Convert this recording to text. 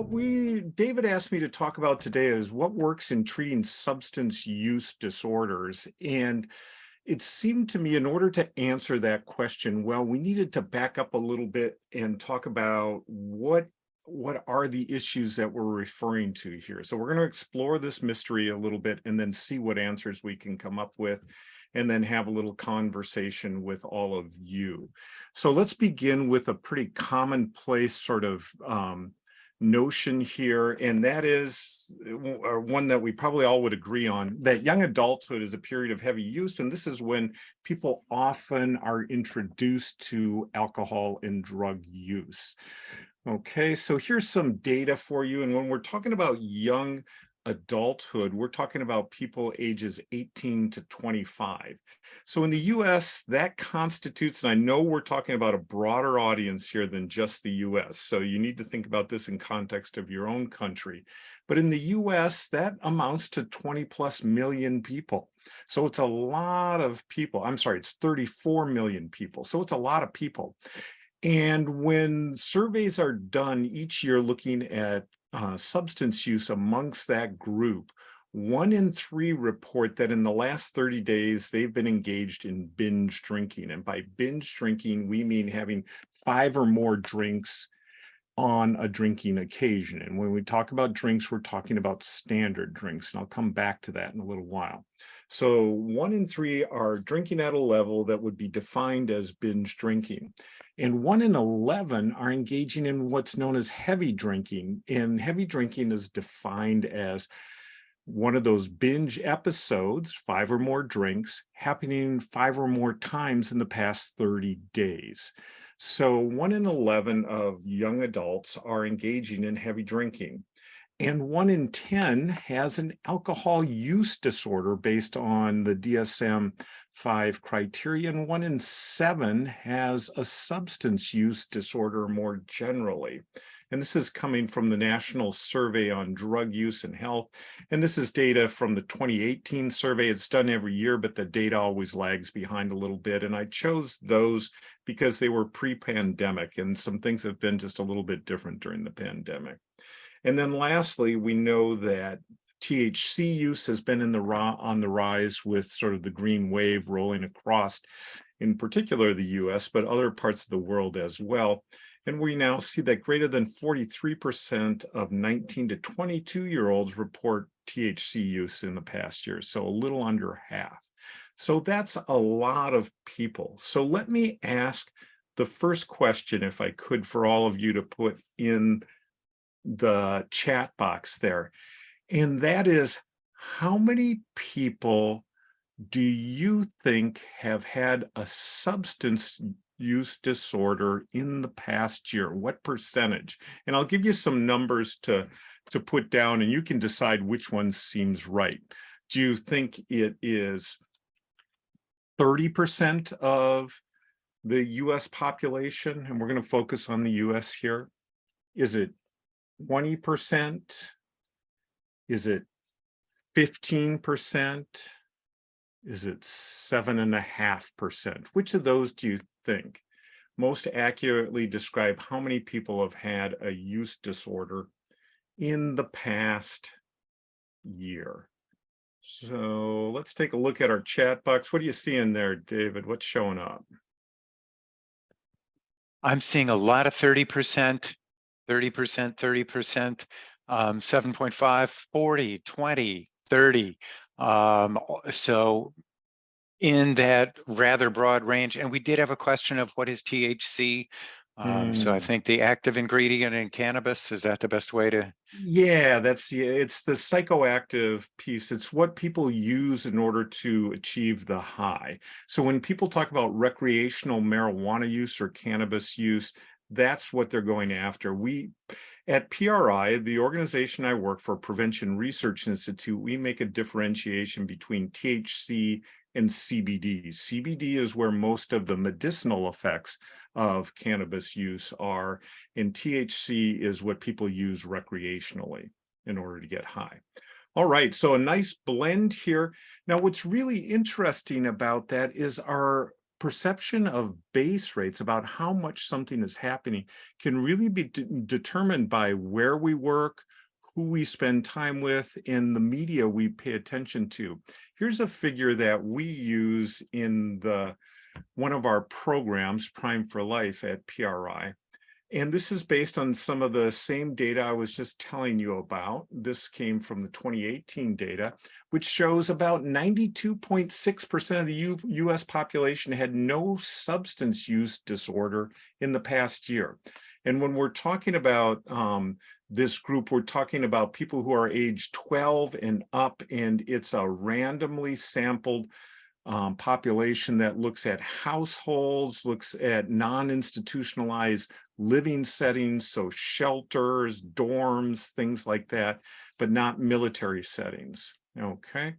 what David asked me to talk about today is what works in treating substance use disorders. And it seemed to me in order to answer that question, well, we needed to back up a little bit and talk about what are the issues that we're referring to here. So we're going to explore this mystery a little bit and then see what answers we can come up with, and then have a little conversation with all of you. So let's begin with a pretty commonplace sort of notion here, and that is one that we probably all would agree on, that young adulthood is a period of heavy use, and this is when people often are introduced to alcohol and drug use. Okay, so here's some data for you, and when we're talking about young adulthood, we're talking about people ages 18 to 25. So in the US, that constitutes, and I know we're talking about a broader audience here than just the US, so you need to think about this in context of your own country. But in the US, that amounts to 20 plus million people. So it's a lot of people. I'm sorry, it's 34 million people. So it's a lot of people. And when surveys are done each year looking at substance use amongst that group, 1 in 3 report that in the last 30 days, they've been engaged in binge drinking. And by binge drinking, we mean having 5 or more drinks on a drinking occasion. And when we talk about drinks, we're talking about standard drinks. And I'll come back to that in a little while. So 1 in 3 are drinking at a level that would be defined as binge drinking. And 1 in 11 are engaging in what's known as heavy drinking. And heavy drinking is defined as one of those binge episodes, 5 or more drinks, happening 5 or more times in the past 30 days. So 1 in 11 of young adults are engaging in heavy drinking. And 1 in 10 has an alcohol use disorder based on the DSM-5 criteria, and 1 in 7 has a substance use disorder more generally. And this is coming from the National Survey on Drug Use and Health. And this is data from the 2018 survey. It's done every year, but the data always lags behind a little bit. And I chose those because they were pre-pandemic, and some things have been just a little bit different during the pandemic. And then lastly, we know that THC use has been on the rise with sort of the green wave rolling across, in particular the US, but other parts of the world as well. And we now see that greater than 43% of 19 to 22-year-olds report THC use in the past year, so a little under half. So that's a lot of people. So let me ask the first question, if I could, for all of you to put in the chat box there. And that is, how many people do you think have had a substance use disorder in the past year? What percentage? And I'll give you some numbers to put down, and you can decide which one seems right. Do you think it is 30% of the US population? And we're going to focus on the US here. Is it 20%? Is it 15%? Is it 7.5%? Which of those do you think most accurately describe how many people have had a use disorder in the past year? So let's take a look at our chat box. What do you see in there, David? What's showing up? I'm seeing a lot of 30%, 30%, 30%, 7.5, 40, 20, 30. So in that rather broad range. And we did have a question of what is THC? So I think the active ingredient in cannabis, is that the best way to? Yeah, it's the psychoactive piece. It's what people use in order to achieve the high. So when people talk about recreational marijuana use or cannabis use, that's what they're going after. We at PRI, the organization I work for, Prevention Research Institute, we make a differentiation between THC and CBD. CBD is where most of the medicinal effects of cannabis use are, and THC is what people use recreationally in order to get high. All right, so a nice blend here. Now, what's really interesting about that is our perception of base rates about how much something is happening can really be determined by where we work, who we spend time with, and the media we pay attention to. Here's a figure that we use in one of our programs, Prime for Life at PRI. And this is based on some of the same data I was just telling you about. This came from the 2018 data, which shows about 92.6% of the US population had no substance use disorder in the past year. And when we're talking about this group, we're talking about people who are age 12 and up, and it's a randomly sampled population that looks at households, looks at non-institutionalized living settings, so shelters, dorms, things like that, but not military settings. Okay.